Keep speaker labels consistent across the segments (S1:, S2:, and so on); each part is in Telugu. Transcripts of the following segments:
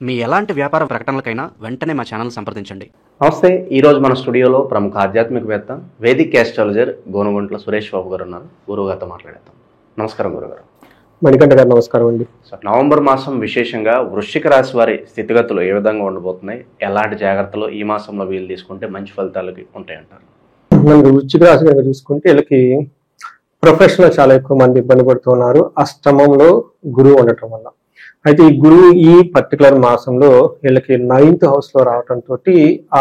S1: మీ ఎలాంటి వ్యాపార ప్రకటనలకైనా వెంటనే మా ఛానల్ సంప్రదించండి.
S2: నమస్తే. ఈరోజు మన స్టూడియోలో ప్రముఖ ఆధ్యాత్మికవేత్త, వేదిక్ ఆస్ట్రాలజర్ గోనుగుంట్ల సురేష్ బాబు గారు ఉన్నారు. గురువుగారితో మాట్లాడేద్దాం. నమస్కారం గురుగారు.
S3: మణికంఠ గారు నమస్కారం అండి.
S2: నవంబర్ మాసం విశేషంగా వృశ్చిక రాశి వారి స్థితిగతులు ఏ విధంగా ఉండబోతున్నాయి, ఎలాంటి జాగ్రత్తలు ఈ మాసంలో వీళ్ళు తీసుకుంటే మంచి ఫలితాలకి ఉంటాయంటారు?
S3: మనకి వృశ్చిక రాశి కనుక చూసుకుంటే వీళ్ళకి ప్రొఫెషనల్ చాలా ఎక్కువ మంది ఇబ్బంది పడుతున్నారు అష్టమంలో గురువు ఉండటం వల్ల. అయితే ఈ గురువు ఈ పర్టికులర్ మాసంలో వీళ్ళకి 9th హౌస్ లో రావడంతో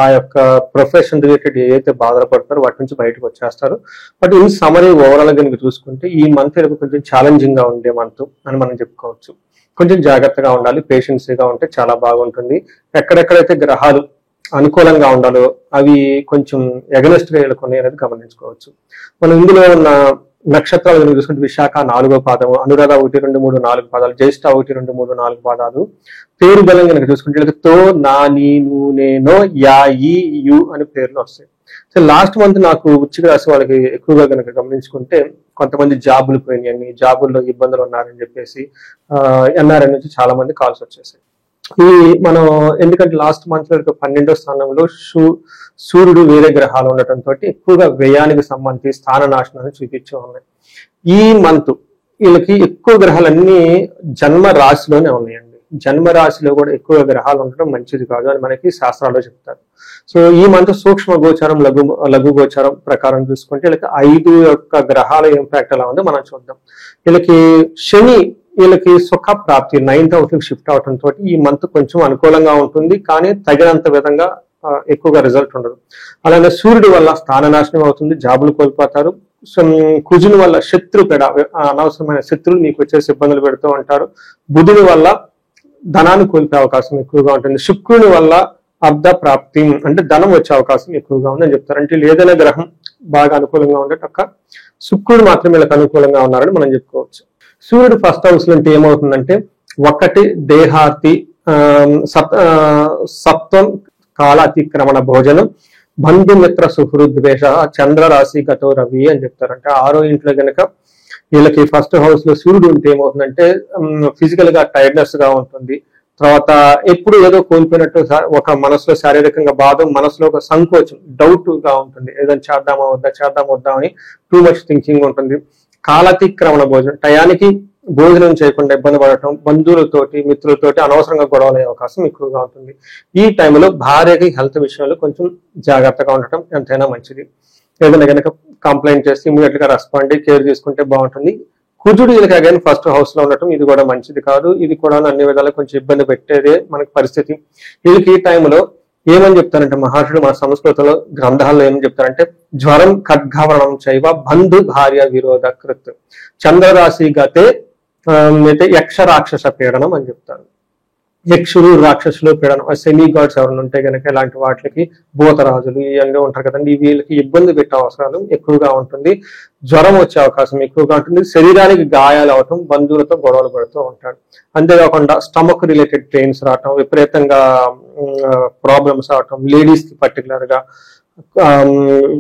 S3: ఆ యొక్క ప్రొఫెషన్ రిలేటెడ్ ఏదైతే బాధలు పడతారో వాటి నుంచి బయటకు వచ్చేస్తారు. బట్ ఈ సమరీ ఓవరాల్ కనుక చూసుకుంటే ఈ మంత్ వీళ్ళకి కొంచెం ఛాలెంజింగ్ గా ఉండే మంత్ అని మనం చెప్పుకోవచ్చు. కొంచెం జాగ్రత్తగా ఉండాలి, పేషెన్సీగా ఉంటే చాలా బాగుంటుంది. ఎక్కడెక్కడైతే గ్రహాలు అనుకూలంగా ఉండాలో అవి కొంచెం ఎగనెస్ట్ గా వీళ్ళకున్నాయి అనేది గమనించుకోవచ్చు. మనం ఇందులో ఉన్న నక్షత్రాలు కనుక చూసుకుంటే విశాఖ 4వ పాదము, అనురాధ 1, 2, 3, 4 పాదాలు, జ్యేష్ఠ 1, 2, 3, 4 పాదాలు. పేరు బలం కనుక చూసుకుంటే వీళ్ళకి తో, నా, నీ, ను, నేనో, యా, ఈ, యు అని పేర్లు వస్తాయి. సో లాస్ట్ మంత్ నాకు వృశ్చిక రాశి వాళ్ళకి ఎక్కువగా కనుక గమనించుకుంటే కొంతమంది జాబులు పోయినాయని, జాబుల్లో ఇబ్బందులు ఉన్నారని చెప్పేసి ఎన్ఆర్ఐ నుంచి చాలా మంది కాల్స్ వచ్చేసాయి. ఈ మనం ఎందుకంటే లాస్ట్ మంత్ లో 12వ స్థానంలో సూర్యుడు వేరే గ్రహాలు ఉండటంతో ఎక్కువగా వ్యయానికి సంబంధించి స్థాన నాశనాన్ని చూపించే ఉన్నాయి. ఈ మంత్ వీళ్ళకి ఎక్కువ గ్రహాలన్నీ జన్మ రాశిలోనే ఉన్నాయండి. జన్మ రాశిలో కూడా ఎక్కువ గ్రహాలు ఉండడం మంచిది కాదు అని మనకి శాస్త్రాల్లో చెప్తారు. సో ఈ మంత్ సూక్ష్మ గోచారం, లఘు గోచారం ప్రకారం చూసుకుంటే వీళ్ళకి 5 యొక్క గ్రహాల ఇంపాక్ట్ ఎలా ఉందో మనం చూద్దాం. వీళ్ళకి శని వీళ్ళకి సుఖ ప్రాప్తి 9th హౌస్ కి షిఫ్ట్ అవడంతో ఈ మంత్ కొంచెం అనుకూలంగా ఉంటుంది, కానీ తగినంత విధంగా ఎక్కువగా రిజల్ట్ ఉండదు. అలానే సూర్యుడి వల్ల స్థాన నాశనం అవుతుంది, జాబులు కోల్పోతారు. కుజుని వల్ల శత్రుపేడ, అనవసరమైన శత్రువులు మీకు వచ్చేసి ఇబ్బందులు పెడుతూ ఉంటారు. బుధుని వల్ల ధనాన్ని కోల్పోయే అవకాశం ఎక్కువగా ఉంటుంది. శుక్రుని వల్ల అర్ధ ప్రాప్తి అంటే ధనం వచ్చే అవకాశం ఎక్కువగా ఉందని చెప్తారు. అంటే ఏదైనా గ్రహం బాగా అనుకూలంగా ఉండేటక్క శుక్రుడు మాత్రం వీళ్ళకి అనుకూలంగా ఉన్నారని మనం చెప్పుకోవచ్చు. సూర్యుడు ఫస్ట్ హౌస్ లో అంటే ఏమవుతుందంటే 1 దేహార్తి, సత్వం, కాల అతిక్రమణ భోజనం, బంధుమిత్ర సుహృద్వేష, చంద్రరాశి గతో రవి అని చెప్తారు. అంటే 6వ ఇంట్లో గనక వీళ్ళకి ఫస్ట్ హౌస్ లో సూర్యుడు ఉంటే ఏమవుతుందంటే ఫిజికల్ గా టైర్డ్నెస్ గా ఉంటుంది. తర్వాత ఎప్పుడు ఏదో కోల్పోయినట్టు ఒక మనసులో శారీరకంగా బాధ, మనసులో ఒక సంకోచం, డౌట్ గా ఉంటుంది. ఏదైనా చేద్దామా వద్దా అని టూ మచ్ థింకింగ్ ఉంటుంది. కాలతిక్రమణ భోజనం, టయానికి భోజనం చేయకుండా ఇబ్బంది పడటం, బంధువులతోటి మిత్రులతోటి అనవసరంగా గొడవలయ్యే అవకాశం ఎక్కువగా ఉంటుంది. ఈ టైంలో భార్యకి హెల్త్ విషయంలో కొంచెం జాగ్రత్తగా ఉండటం ఎంతైనా మంచిది. ఏదైనా కనుక కంప్లైంట్ చేసి ఇమీడియట్ గా రెస్పాండ్ కేర్ తీసుకుంటే బాగుంటుంది. కుజుడు వీళ్ళకి అగైన్ ఫస్ట్ హౌస్ లో ఉండటం ఇది కూడా మంచిది కాదు. ఇది కూడా అన్ని విధాలు కొంచెం ఇబ్బంది పెట్టేదే మనకి పరిస్థితి. వీళ్ళకి ఈ టైంలో ఏమని చెప్తారంటే మహర్షులు మన సంస్కృతిలో గ్రంథాల్లో ఏమని చెప్తారంటే జ్వరం ఖడ్గావరణం చైవ బంధు భార్య విరోధ కృత్, చంద్రరాశి గతే యక్ష రాక్షస పీడనం అని చెప్తారు. యక్షులు, రాక్షసులు పీడనం, సెమీ గాడ్స్ ఎవరైనా ఉంటే కనుక ఇలాంటి వాటికి భూతరాజులు ఇవన్నీ ఉంటారు కదండి, వీళ్ళకి ఇబ్బంది పెట్టే అవసరాలు ఎక్కువగా ఉంటుంది. జ్వరం వచ్చే అవకాశం ఎక్కువగా ఉంటుంది. శరీరానికి గాయాలు అవటం, బంధువులతో గొడవలు పడుతూ ఉంటాడు. అంతేకాకుండా స్టమక్ రిలేటెడ్ పెయిన్స్ రావటం, విపరీతంగా ప్రాబ్లమ్స్ అవటం, లేడీస్ కి పర్టికులర్ గా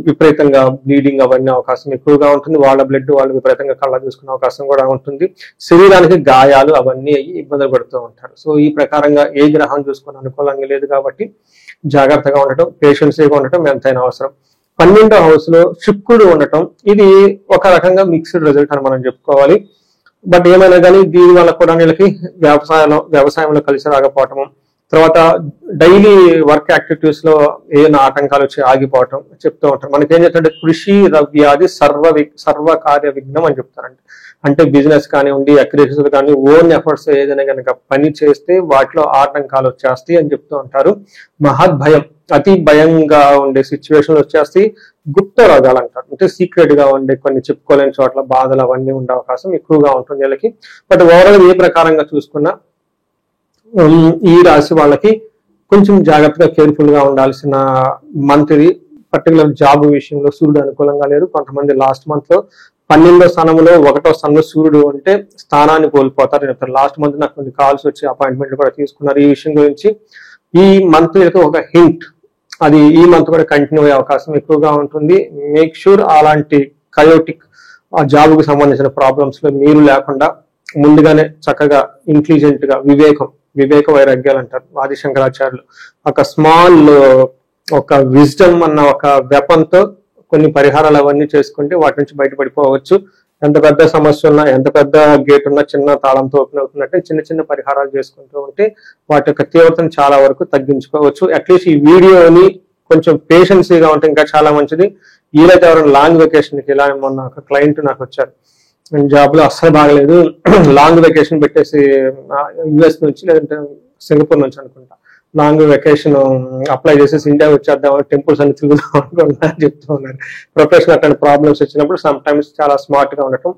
S3: విపరీతంగా బ్లీడింగ్ అవన్నీ అవకాశం ఎక్కువగా ఉంటుంది. వాళ్ళ బ్లడ్ వాళ్ళు విపరీతంగా కళ్ళ చూసుకునే అవకాశం కూడా ఉంటుంది. శరీరానికి గాయాలు అవన్నీ అయ్యి ఇబ్బందులు పడుతూ ఉంటారు. సో ఈ ప్రకారంగా ఏ గ్రహం చూసుకుని అనుకూలంగా లేదు కాబట్టి జాగ్రత్తగా ఉండటం, పేషెన్సీగా ఉండటం ఎంతైనా అవసరం. 12వ హౌస్ లో శుక్రుడు ఉండటం ఇది ఒక రకంగా మిక్స్డ్ రిజల్ట్ అని మనం చెప్పుకోవాలి. బట్ ఏమైనా కానీ దీని వల్ల కూడా వీళ్ళకి వ్యవసాయంలో కలిసి రాకపోవటము, తర్వాత డైలీ వర్క్ యాక్టివిటీస్ లో ఏదైనా ఆటంకాలు వచ్చి ఆగిపోవటం చెప్తూ ఉంటారు. మనకి ఏం చెప్తారంటే కృషి రవ్యాది సర్వ కార్య విఘ్నం అని చెప్తారంటే, అంటే బిజినెస్ కానివ్వండి, అక్రియేషన్స్ కానీ, ఓన్ ఎఫర్ట్స్ ఏదైనా కనుక పని చేస్తే వాటిలో ఆటంకాలు వచ్చేస్తాయి అని చెప్తూ ఉంటారు. మహద్భయం, అతి భయంగా ఉండే సిచ్యువేషన్ వచ్చేస్తాయి. గుప్త రోగాలు అంటారు, అంటే సీక్రెట్ గా ఉండే కొన్ని చెప్పుకోలేని చోట్ల బాధలు అవన్నీ ఉండే అవకాశం ఎక్కువగా ఉంటుంది వీళ్ళకి. బట్ ఓవరాల్ ఏ ప్రకారంగా చూసుకున్నా ఈ రాశి వాళ్ళకి కొంచెం జాగ్రత్తగా కేర్ఫుల్ గా ఉండాల్సిన మంత్ ఇది. పర్టికులర్ జాబ్ విషయంలో సూర్యుడు అనుకూలంగా లేరు. కొంతమంది లాస్ట్ మంత్ లో 12వ స్థానంలో 1వ స్థానంలో సూర్యుడు అంటే స్థానాన్ని కోల్పోతారు చెప్తారు. లాస్ట్ మంత్ నాకు కొన్ని కాల్స్ వచ్చి అపాయింట్మెంట్ కూడా తీసుకున్నారు ఈ విషయం గురించి. ఈ మంత్ ఒక హింట్, అది ఈ మంత్ కూడా కంటిన్యూ అయ్యే అవకాశం ఎక్కువగా ఉంటుంది. మేక్ షూర్ అలాంటి కయోటిక్ ఆ జాబ్ కు సంబంధించిన ప్రాబ్లమ్స్ లో మీరు లేకుండా ముందుగానే చక్కగా ఇంటెలిజెంట్ గా వివేకం వివేక వైరాగ్యాలు అంటారు ఆది శంకరాచార్యులు. ఒక స్మాల్ ఒక విజ్డమ్ అన్న ఒక వెపన్తో కొన్ని పరిహారాలు అవన్నీ చేసుకుంటే వాటి నుంచి బయటపడిపోవచ్చు. ఎంత పెద్ద సమస్య ఉన్నా, ఎంత పెద్ద గేట్ ఉన్నా, చిన్న తాళంతో ఓపెన్ అవుతున్నట్టే చిన్న చిన్న పరిహారాలు చేసుకుంటూ ఉంటే వాటి యొక్క తీవ్రతను చాలా వరకు తగ్గించుకోవచ్చు. అట్లీస్ట్ ఈ వీడియోని కొంచెం పేషెన్సీగా ఉంటే ఇంకా చాలా మంచిది. వీలైతే ఎవరైనా లాంగ్ వెకేషన్కి, ఇలా మొన్న ఒక క్లయింట్ నాకు వచ్చారు, జాబ్ లో అస్సలు బాగలేదు, లాంగ్ వెకేషన్ పెట్టేసి యుఎస్ నుంచి లేదంటే సింగపూర్ నుంచి అనుకుంటా లాంగ్ వెకేషన్ అప్లై చేసేసి ఇండియా వచ్చేద్దాం, టెంపుల్స్ అన్ని తిరుగుదాం అనుకుంటా చెప్తూ ఉన్నారు. ప్రొఫెషన్ అట్లాంటి ప్రాబ్లమ్స్ వచ్చినప్పుడు సమ్ టైమ్స్ చాలా స్మార్ట్ గా ఉండటం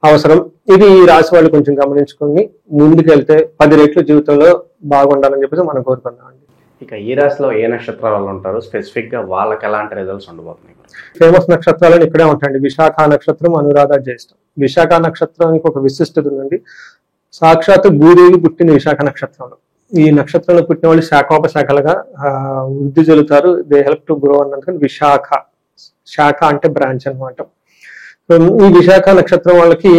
S3: అవసరం. ఇది ఈ రాశి వాళ్ళు కొంచెం గమనించుకొని ముందుకెళ్తే 10 రెట్లు జీవితంలో బాగుండాలని చెప్పేసి మనం కోరుకుందాం అండి.
S2: ఇక ఈ రాశిలో ఏ నక్షత్రాల వాళ్ళు ఉంటారు, స్పెసిఫిక్ గా వాళ్ళకి ఎలాంటి రిజల్ట్స్ ఉండబోతున్నాయి?
S3: ఫేమస్ నక్షత్రాలను ఇక్కడే ఉంటాయండి. విశాఖ నక్షత్రం, అనురాధ, జ్యేష్ఠం. విశాఖ నక్షత్రానికి ఒక విశిష్టత ఉందండి. సాక్షాత్ భూదేవి పుట్టిన విశాఖ నక్షత్రంలో. ఈ నక్షత్రంలో పుట్టిన వాళ్ళు శాఖోపశాఖలుగా వృద్ధి చెందుతారు. దే హెల్ప్ టు గ్రో అన్నందుకని విశాఖ. శాఖ అంటే బ్రాంచ్ అనమాట. ఈ విశాఖ నక్షత్రం వాళ్ళకి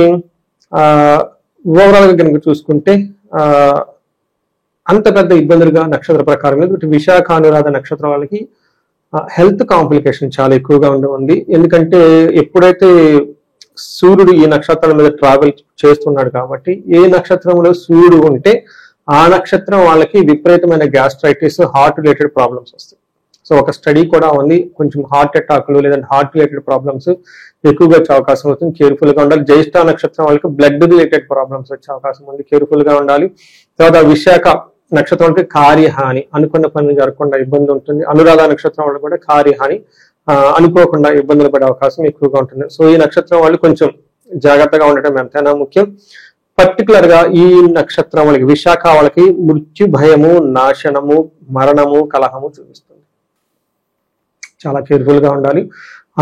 S3: ఓవరాల్ గా కనుక చూసుకుంటే అంత పెద్ద ఇబ్బందులుగా నక్షత్ర ప్రకారం లేదు. విశాఖ అనురాధ నక్షత్రం వాళ్ళకి హెల్త్ కాంప్లికేషన్ చాలా ఎక్కువగా ఉంది. ఎందుకంటే ఎప్పుడైతే సూర్యుడు ఈ నక్షత్రాల మీద ట్రావెల్ చేస్తున్నాడు కాబట్టి ఏ నక్షత్రంలో సూర్యుడు ఉంటే ఆ నక్షత్రం వాళ్ళకి విపరీతమైన గ్యాస్ట్రైటిస్, హార్ట్ రిలేటెడ్ ప్రాబ్లమ్స్ వస్తాయి. సో ఒక స్టడీ కూడా ఉంది, కొంచెం హార్ట్ అటాక్లు లేదంటే హార్ట్ రిలేటెడ్ ప్రాబ్లమ్స్ ఎక్కువగా వచ్చే అవకాశం అవుతుంది. కేర్ఫుల్ గా ఉండాలి. జ్యేష్ఠ నక్షత్రం వాళ్ళకి బ్లడ్ రిలేటెడ్ ప్రాబ్లమ్స్ వచ్చే అవకాశం ఉంది, కేర్ఫుల్ గా ఉండాలి. తర్వాత విశాఖ నక్షత్రం వాళ్ళకి కార్యహాని, అనుకున్న పనులు జరగకుండా ఇబ్బంది ఉంటుంది. అనురాధ నక్షత్రం వాళ్ళు కూడా కార్యహాని, అనుకోకుండా ఇబ్బందులు పడే అవకాశం ఎక్కువగా ఉంటుంది. సో ఈ నక్షత్రం వాళ్ళు కొంచెం జాగ్రత్తగా ఉండటం ఎంతైనా ముఖ్యం. పర్టికులర్ గా ఈ నక్షత్రం వాళ్ళకి, విశాఖ వాళ్ళకి మృత్యు భయము, నాశనము, మరణము, కలహము చూపిస్తుంది. చాలా కేర్ఫుల్ గా ఉండాలి.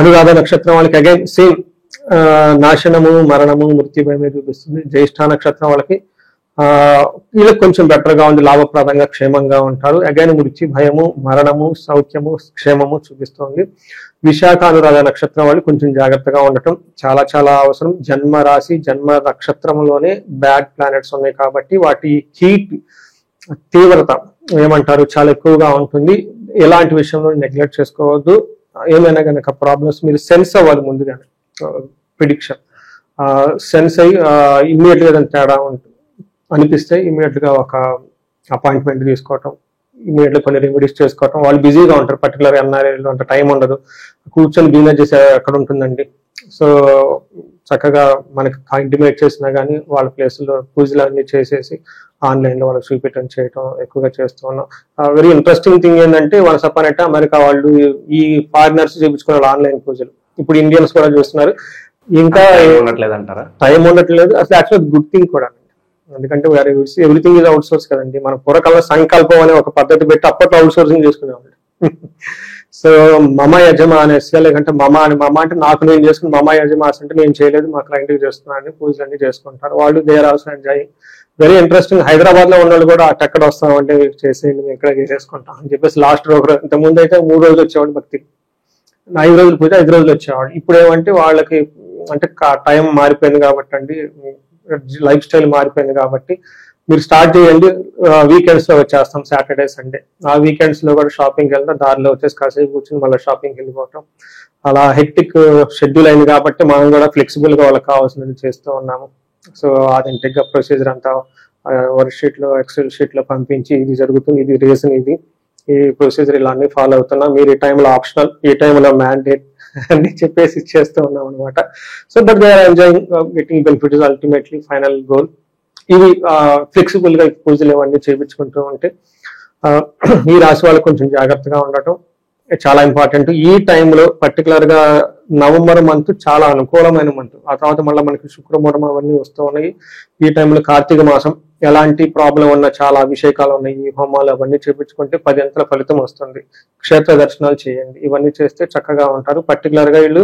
S3: అనురాధ నక్షత్రం వాళ్ళకి అగైన్ సేమ్ నాశనము, మరణము, మృత్యు భయమే చూపిస్తుంది. జ్యేష్ఠ నక్షత్రం వాళ్ళకి వీళ్ళకి కొంచెం బెటర్ గా ఉంది, లాభప్రదంగా క్షేమంగా ఉంటారు. అగైన్ మృత్యు భయము, మరణము, సౌఖ్యము, క్షేమము చూపిస్తుంది. విశాఖ అనురాధ నక్షత్రం వాళ్ళు కొంచెం జాగ్రత్తగా ఉండటం చాలా చాలా అవసరం. జన్మ రాశి, జన్మ నక్షత్రంలోనే బ్యాడ్ ప్లానెట్స్ ఉన్నాయి కాబట్టి వాటి హీట్ తీవ్రత ఏమంటారు చాలా ఎక్కువగా ఉంటుంది. ఎలాంటి విషయంలో నెగ్లెక్ట్ చేసుకోవద్దు. ఏమైనా కనుక ప్రాబ్లమ్స్ మీరు సెన్స్ అవ్వాలి ముందుగానే, ప్రిడిక్షన్ సెన్స్ అయ్యి ఇమ్మీడియట్ గా తేడా ఉంటుంది అనిపిస్తే ఇమీడియట్ గా ఒక అపాయింట్మెంట్ తీసుకోవటం, ఇమీడియట్ గా కొన్ని రెమెడీస్ చేసుకోవటం. వాళ్ళు బిజీగా ఉంటారు, పర్టికులర్ ఎన్ఆర్ఐలో అంత టైం ఉండదు, కూర్చొని బిజినెస్ చేసే అక్కడ ఉంటుందండి. సో చక్కగా మనకి ఇంటిమేట్ చేసినా కానీ వాళ్ళ ప్లేస్లో పూజలు అన్ని చేసేసి ఆన్లైన్ లో వాళ్ళకి చూపించడం చేయటం ఎక్కువగా చేస్తూ ఉన్నాం. వెరీ ఇంట్రెస్టింగ్ థింగ్ ఏంటంటే వాళ్ళ సపరేట్ అమెరికా వాళ్ళు ఈ ఫారినర్స్ చూపించుకున్నారు ఆన్లైన్ పూజలు. ఇప్పుడు ఇండియన్స్ కూడా చూస్తున్నారు. ఇంకా టైం ఉండట్లేదు అసలు. యాక్చువల్ గుడ్ థింగ్ కూడా, ఎందుకంటే ఎవ్రీథింగ్ ఈజ్ అవుట్ సోర్స్ కదండి. మన పూర్వకాలంలో సంకల్పం అనే ఒక పద్ధతి పెట్టి అప్పట్లో అవుట్ సోర్సింగ్ చేసుకునేవాళ్ళు. సో మమ యజమానస్య, లేకంటే మమ అంటే నాకు నేను చేసుకుని, మమ యజమాస్ అంటే నేను చేయలేదు మా క్లయింట్కి చేస్తున్నాను, పూజలు అన్ని చేసుకుంటారు వాళ్ళు. They are also enjoying. Very interesting. Hyderabad లో ఉన్న వాళ్ళు కూడా అక్కడ వస్తామంటే చేసేయండి మేము ఇక్కడ చేసేసుకుంటాం అని చెప్పేసి లాస్ట్ ఇంత ముందు అయితే 3 రోజులు వచ్చేవాళ్ళు భక్తికి, 5 రోజులు పూజ 5 రోజులు వచ్చేవాళ్ళు. ఇప్పుడు ఏమంటే వాళ్ళకి అంటే టైం మారిపోయింది కాబట్టి అండి, లైఫ్ స్టైల్ మారిపోయింది కాబట్టి మీరు స్టార్ట్ చేయండి. వీకెండ్స్ లో వచ్చేస్తాం, సాటర్డే సండే. ఆ వీకెండ్స్ లో కూడా షాపింగ్కి వెళ్తాం, దారిలో వచ్చేసి కాసేపు కూర్చొని మళ్ళీ షాపింగ్కి వెళ్ళిపోవటం. అలా హెక్టిక్ షెడ్యూల్ అయింది కాబట్టి మనం కూడా ఫ్లెక్సిబుల్ గా వాళ్ళకి కావాల్సినది చేస్తూ ఉన్నాము. సో అథెంటిక్ గా ప్రొసీజర్ అంతా వర్క్ షీట్ లో, ఎక్సెల్ షీట్ లో పంపించి ఇది జరుగుతుంది, ఇది రీజన్, ఇది ఈ ప్రొసీజర్ ఇలా అన్ని ఫాలో అవుతున్నాం, మీరు ఈ టైంలో ఆప్షనల్, ఈ టైంలో మ్యాండేట్ అని చెప్పేసి చేస్తూ ఉన్నాం అనమాట. So but they are enjoying, getting benefit is ultimately final goal. ఇవి ఫ్లెక్సిబుల్ గా పూజలు ఇవన్నీ చేయించుకుంటూ ఉంటే ఈ రాశి వాళ్ళు కొంచెం జాగ్రత్తగా ఉండటం చాలా ఇంపార్టెంట్. ఈ టైంలో పర్టికులర్ గా నవంబర్ మంత్ చాలా అనుకూలమైన మంత్. ఆ తర్వాత మళ్ళీ మనకి శుక్రమూఢం అవన్నీ వస్తూ ఉన్నాయి. ఈ టైంలో కార్తీక మాసం, ఎలాంటి ప్రాబ్లం ఉన్నా చాలా అభిషేకాలు ఉన్నాయి, ఈ హోమాలు అవన్నీ చేయించుకుంటే 10 అంతల ఫలితం వస్తుంది. క్షేత్ర దర్శనాలు చేయండి, ఇవన్నీ చేస్తే చక్కగా ఉంటారు. పర్టికులర్ గా వీళ్ళు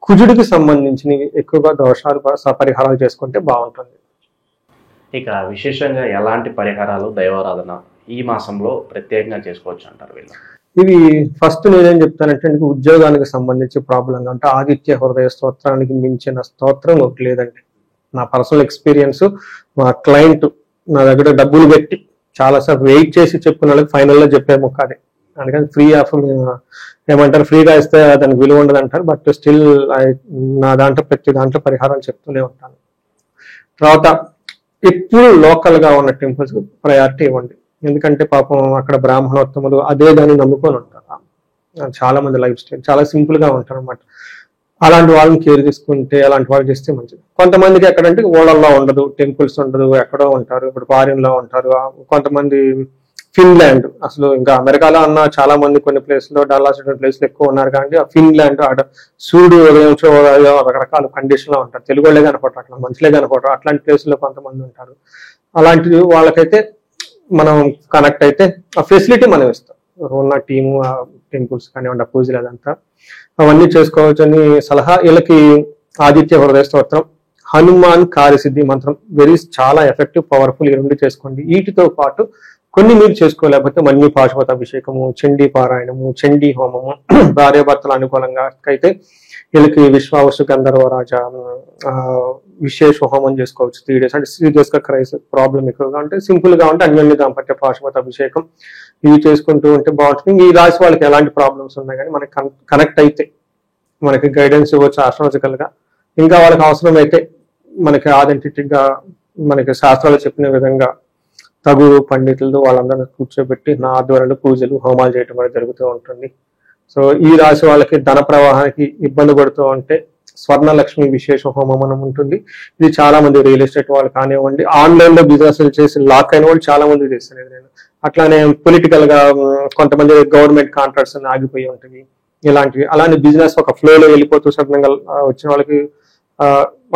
S3: కుజుడికి సంబంధించినవి ఎక్కువగా దోషాలు పరిహారాలు చేసుకుంటే బాగుంటుంది.
S2: ఇక విశేషంగా ఎలాంటి పరిహారాలు, దైవారాధన ఈ మాసంలో ప్రత్యేకంగా చేసుకోవచ్చు అంటారు వీళ్ళు?
S3: ఇవి ఫస్ట్ నేనేం చెప్తానంటే ఉద్యోగానికి సంబంధించి ప్రాబ్లం అంటే ఆదిత్య హృదయ స్తోత్రానికి మించిన స్తోత్రం ఒకటి లేదండి. నా పర్సనల్ ఎక్స్పీరియన్స్, మా క్లయింట్ నా దగ్గర డబ్బులు పెట్టి చాలాసార్లు వెయిట్ చేసి చెప్పుకున్న వాళ్ళకి ఫైనల్లో చెప్పే ముక్క అదే. అందుకని ఫ్రీ ఆఫ్ ఏమంటారు, ఫ్రీగా ఇస్తే దానికి విలువ ఉండదు అంటారు. బట్ స్టిల్ నా దాంట్లో ప్రతి దాంట్లో పరిహారాలు చెప్తూనే ఉంటాను. తర్వాత ఎప్పుడు లోకల్ గా ఉన్న టెంపుల్స్ ప్రయారిటీ ఇవ్వండి. ఎందుకంటే పాపం అక్కడ బ్రాహ్మణోత్తములు అదే దాన్ని నమ్ముకొని ఉంటారు. చాలా మంది లైఫ్ స్టైల్ చాలా సింపుల్ గా ఉంటారు అన్నమాట. అలాంటి వాళ్ళని కేర్ తీసుకుంటే, అలాంటి వాళ్ళు చేస్తే మంచిది. కొంతమందికి ఎక్కడంటే ఓళ్ళల్లో ఉండదు, టెంపుల్స్ ఉండదు, ఎక్కడో ఉంటారు. ఇప్పుడు ఫారిన్ లో ఉంటారు. కొంతమంది ఫిన్లాండ్, అసలు ఇంకా అమెరికాలో అన్న చాలా మంది కొన్ని ప్లేస్ లో, డల్లాస్ ప్లేస్ లో ఎక్కువ ఉన్నారు. కానీ ఆ ఫిన్లాండ్ అక్కడ సూర్యుడు రకరకాల కండిషన్ లో ఉంటారు. తెలుగు వాళ్ళే కనపడరు, అట్లా మనుషులే కనపడరు. అట్లాంటి ప్లేస్ లో కొంతమంది ఉంటారు. అలాంటి వాళ్ళకైతే మనం కనెక్ట్ అయితే ఆ ఫెసిలిటీ మనం ఇస్తాం. ఉన్న టీము, టెంపుల్స్ కానివ్వండి, ఆ పూజలు అదంతా అవన్నీ చేసుకోవచ్చు అని సలహా. వీళ్ళకి ఆదిత్య హృదయ స్తోత్రం, హనుమాన్ కార్యసిద్ధి మంత్రం చాలా ఎఫెక్టివ్, పవర్ఫుల్. ఈ రెండు చేసుకోండి. వీటితో పాటు కొన్ని మీరు చేసుకోలేకపోతే మళ్ళీ పాశుపత అభిషేకము, చండీ పారాయణము, చండీ హోమము, భార్యాభర్తల అనుకూలంగా అయితే వీళ్ళకి విశ్వావసు గంధర్వరాజ విశేష హోమం చేసుకోవచ్చు 3 days. అంటే సీరియస్ గా క్రైసిస్ ప్రాబ్లం ఎక్కువగా ఉంటే, సింపుల్ గా ఉంటే అన్యోన్య దాంపత్య పాశుపత అభిషేకం ఇవి చేసుకుంటూ ఉంటే బాగుంటుంది. ఈ రాశి వాళ్ళకి ఎలాంటి ప్రాబ్లమ్స్ ఉన్నాయి కానీ మనకి కనెక్ట్ అయితే మనకి గైడెన్స్ ఇవ్వచ్చు ఆస్ట్రాలజికల్ గా. ఇంకా వాళ్ళకి అవసరం అయితే మనకి ఆథెంటిక్ గా మనకి శాస్త్రాలు చెప్పిన విధంగా తగు పండితులతో వాళ్ళందరినీ కూర్చోబెట్టి నా ఆధ్వర్యంలో పూజలు హోమాలు చేయడం అనేది జరుగుతూ ఉంటుంది. సో ఈ రాశి వాళ్ళకి ధన ప్రవాహానికి ఇబ్బంది పడుతూ ఉంటే స్వర్ణలక్ష్మి విశేష హోమం అని ఉంటుంది. ఇది చాలా మంది రియల్ ఎస్టేట్ వాళ్ళు కానివ్వండి, ఆన్లైన్ లో బిజినెస్ చేసి లాక్ అయిన వాళ్ళు చాలా మంది చేస్తారు. నేను అట్లానే పొలిటికల్ గా కొంతమంది గవర్నమెంట్ కాంట్రాక్ట్స్ ఆగిపోయి ఉంటుంది. ఇలాంటివి అలాంటి బిజినెస్ ఒక ఫ్లోలో వెళ్ళిపోతూ సడన్గా వచ్చిన వాళ్ళకి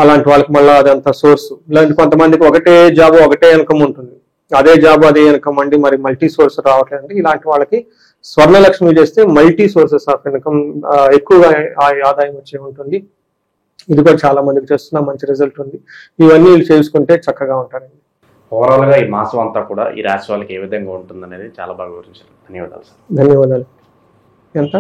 S3: అలాంటి వాళ్ళకి మళ్ళీ అదంతా సోర్స్. ఇలాంటి కొంతమందికి ఒకటే జాబ్ ఒకటే ఇన్కమ్ ఉంటుంది, అదే జాబ్ అదే ఇన్కమ్ అండి, మరి మల్టీ సోర్స్ రావట్లేదండి. ఇలాంటి వాళ్ళకి స్వర్ణలక్ష్మి చేస్తే మల్టీ సోర్సెస్ ఆఫ్ ఇన్కమ్ ఎక్కువగా ఆదాయం వచ్చే ఉంటుంది. ఇది కూడా చాలా మందికి చేస్తున్నా మంచి రిజల్ట్ ఉంది. ఇవన్నీ వీళ్ళు చేసుకుంటే చక్కగా ఉంటారండి.
S2: ఓవరాల్ గా ఈ మాసం అంతా కూడా ఈ రాశి వాళ్ళకి ఏ విధంగా ఉంటుంది అనేది చాలా బాగా వివరించారు. ధన్యవాదాలు సార్.
S3: ధన్యవాదాలు. ఎంత